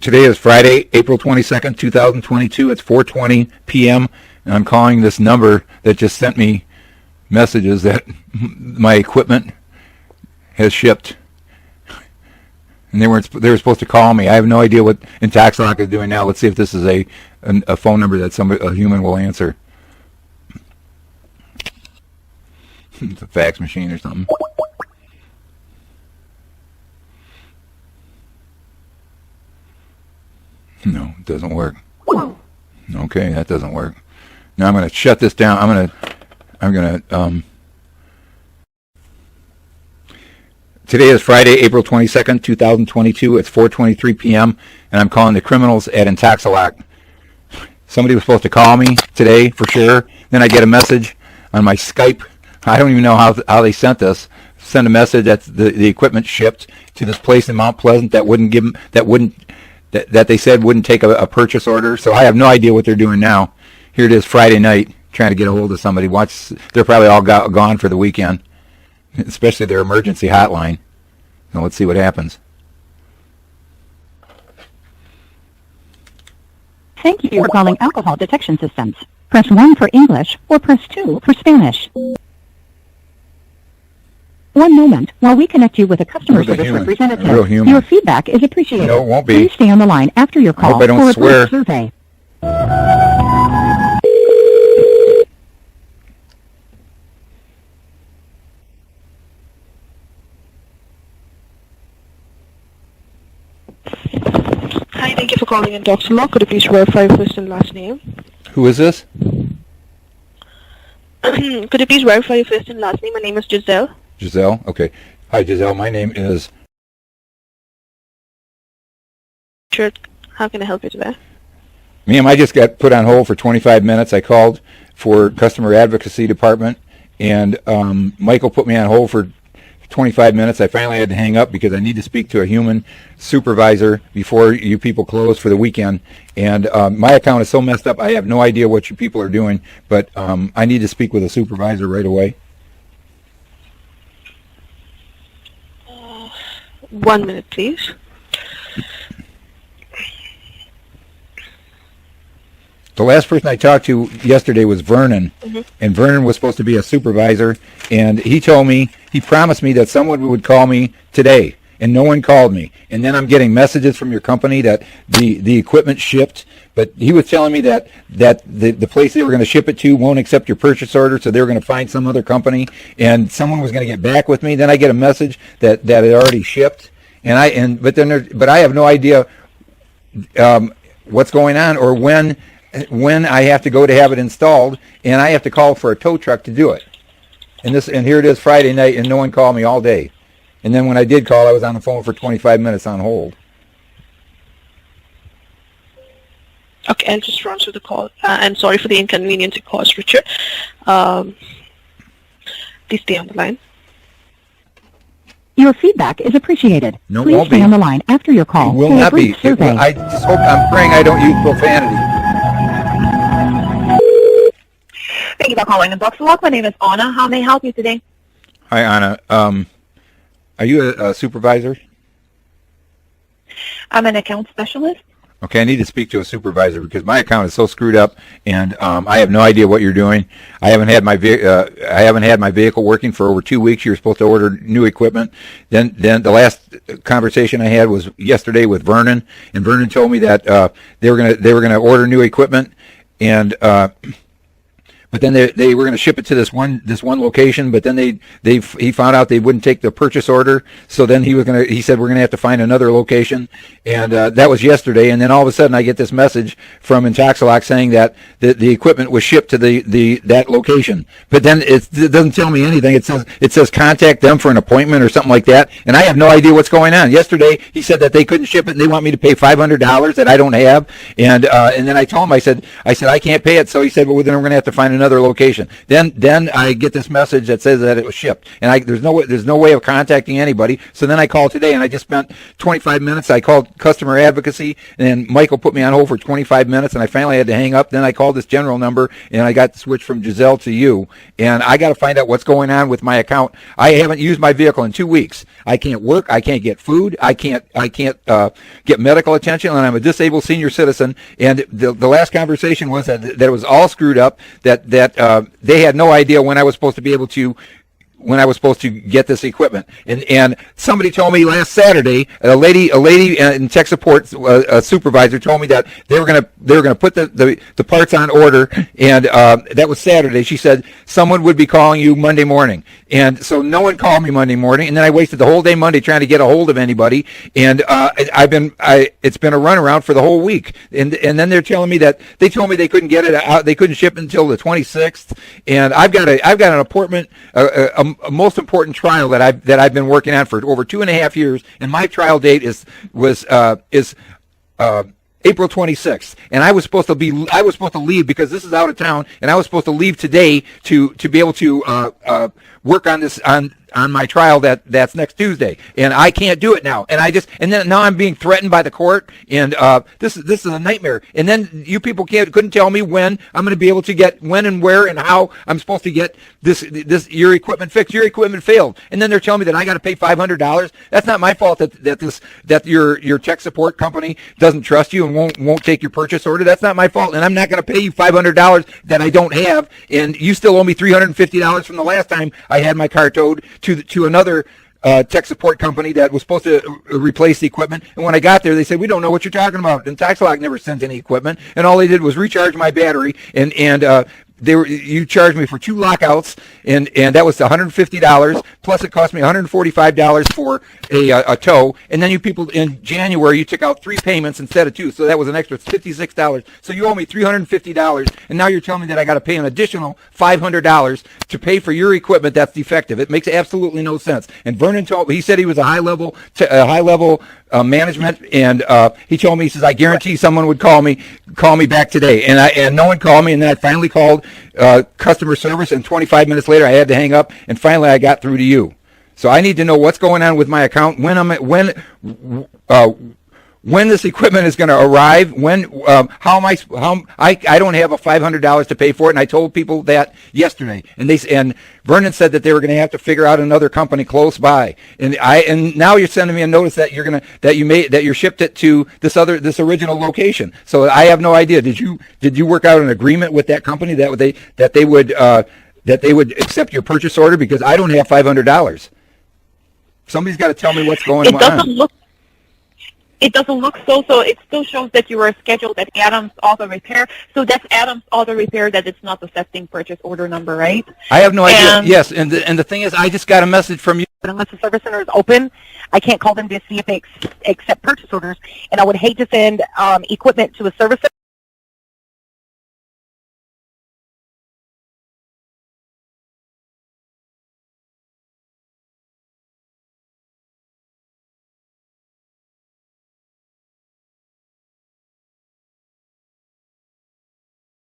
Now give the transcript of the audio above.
Today is Friday, April 22nd, 2022. It's 4:20 p.m. and I'm calling this number that just sent me messages that my equipment has shipped. And they were supposed to call me. I have no idea what INTERLOCK is doing now. Let's see if this is a phone number that a human will answer. It's a fax machine or something. No, it doesn't work. Okay, that doesn't work. Now I'm going to shut this down. I'm going to Today is Friday, April 22nd, 2022. It's 4:23 p.m. and I'm calling the criminals at INTERLOCK. Somebody was supposed to call me today for sure. Then I get a message on my Skype. I don't even know how they sent this. Send a message that the equipment shipped to this place in Mount Pleasant that they said wouldn't take a purchase order. So I have no idea what they're doing now. Here it is Friday night, trying to get a hold of somebody. They're probably all gone for the weekend, especially their emergency hotline. So let's see what happens. Thank you for calling Alcohol Detection Systems. Press 1 for English or press 2 for Spanish. One moment while we connect you with a customer service representative. Real human. Your feedback is appreciated. No, it won't be. Please stay on the line after your call I hope I don't for swear. a brief survey. Hi, thank you for calling INTERLOCK. Could you please verify your first and last name? Who is this? Could you please verify your first and last name? My name is Giselle. Giselle? Okay. Hi, Giselle. My name is... Sure. How can I help you today? Ma'am, I just got put on hold for 25 minutes. I called for customer advocacy department, and Michael put me on hold for 25 minutes. I finally had to hang up because I need to speak to a human supervisor before you people close for the weekend. And my account is so messed up, I have no idea what you people are doing, but I need to speak with a supervisor right away. 1 minute, please. The last person I talked to yesterday was Vernon, and Vernon was supposed to be a supervisor, and he promised me that someone would call me today, and no one called me. And then I'm getting messages from your company that the equipment shipped, but he was telling me that the place they were going to ship it to won't accept your purchase order, so they were going to find some other company, and someone was going to get back with me. Then I get a message that it already shipped, but I have no idea what's going on or when I have to go to have it installed, and I have to call for a tow truck to do it. And here it is Friday night, and no one called me all day. And then when I did call, I was on the phone for 25 minutes on hold. Okay, I'll just transfer the call. And sorry for the inconvenience it caused, Richard. Please stay on the line. Your feedback is appreciated. No, Please won't stay be. on the line after your call It will for a not be. brief survey. I'm praying I don't use profanity. Thank you for calling INTERLOCK. My name is Anna. How may I help you today? Hi, Anna. Are you a supervisor? I'm an account specialist. Okay, I need to speak to a supervisor because my account is so screwed up, and I have no idea what you're doing. I haven't had my vehicle working for over 2 weeks. You were supposed to order new equipment. Then the last conversation I had was yesterday with Vernon, and Vernon told me that they were gonna order new equipment, and but then they were going to ship it to this one location, but then he found out they wouldn't take the purchase order. So then he said we're going to have to find another location, and that was yesterday. And then all of a sudden I get this message from INTERLOCK saying that the equipment was shipped to that location. But then it doesn't tell me anything. It says contact them for an appointment or something like that, and I have no idea what's going on. Yesterday he said that they couldn't ship it and they want me to pay $500 that I don't have, and then I told him I said I can't pay it. So he said, well, then we're going to have to find another another location. Then I get this message that says that it was shipped, and there's no way of contacting anybody. So then I called today, and I just spent 25 minutes. I called customer advocacy, and then Michael put me on hold for 25 minutes, and I finally had to hang up. Then I called this general number, and I got switched from Giselle to you, and I got to find out what's going on with my account. I haven't used my vehicle in 2 weeks. I can't work. I can't get food. I can't get medical attention, and I'm a disabled senior citizen. And the last conversation was that it was all screwed up. That they had no idea when I was supposed to be able to. When I was supposed to get this equipment, and somebody told me last Saturday, a lady in tech support, a supervisor told me that they were gonna put the parts on order, and that was Saturday. She said someone would be calling you Monday morning, and so no one called me Monday morning, and then I wasted the whole day Monday trying to get a hold of anybody, and it's been a runaround for the whole week, and then they're telling me that they told me they couldn't get it out, they couldn't ship it until the 26th, and I've got an appointment. A most important trial that I've been working on for over 2.5 years, and my trial date was April 26th, and I was supposed to leave because this is out of town, and I was supposed to leave today to be able to work on this on my trial that's next Tuesday, and I can't do it now, and then now I'm being threatened by the court, and this is a nightmare. And then you people couldn't tell me when I'm going to be able to get when and where and how I'm supposed to get this your equipment fixed. Your equipment failed, and then they're telling me that I got to pay $500. That's not my fault that your tech support company doesn't trust you and won't take your purchase order. That's not my fault, and I'm not going to pay you $500 that I don't have, and you still owe me $350 from the last time I had my car towed to another tech support company that was supposed to replace the equipment. And when I got there, they said, we don't know what you're talking about. And INTERLOCK never sent any equipment. And all they did was recharge my battery. And you charged me for 2 lockouts, and that was $150. Plus, it cost me $145 for a tow. And then you people in January, you took out 3 payments instead of 2, so that was an extra $56. So you owe me $350, and now you're telling me that I got to pay an additional $500 to pay for your equipment that's defective. It makes absolutely no sense. And Vernon he said he was a high level management, and he told me, he says, I guarantee someone would call me back today, and no one called me, and then I finally called customer service, and 25 minutes later I had to hang up, and finally I got through to you. So I need to know what's going on with my account, when this equipment is going to arrive, I don't have a $500 to pay for it, and I told people that yesterday, and Vernon said that they were going to have to figure out another company close by, and now you're sending me a notice that you shipped it to this original location. So I have no idea. Did you work out an agreement with that company that they would accept your purchase order, because I don't have $500. Somebody's got to tell me what's going on. It doesn't look so it still shows that you were scheduled at Adams Auto Repair. So that's Adams Auto Repair, that it's not accepting purchase order number, right? I have no idea. Yes, and the thing is, I just got a message from you. But unless the service center is open, I can't call them to see if they accept purchase orders. And I would hate to send equipment to a service center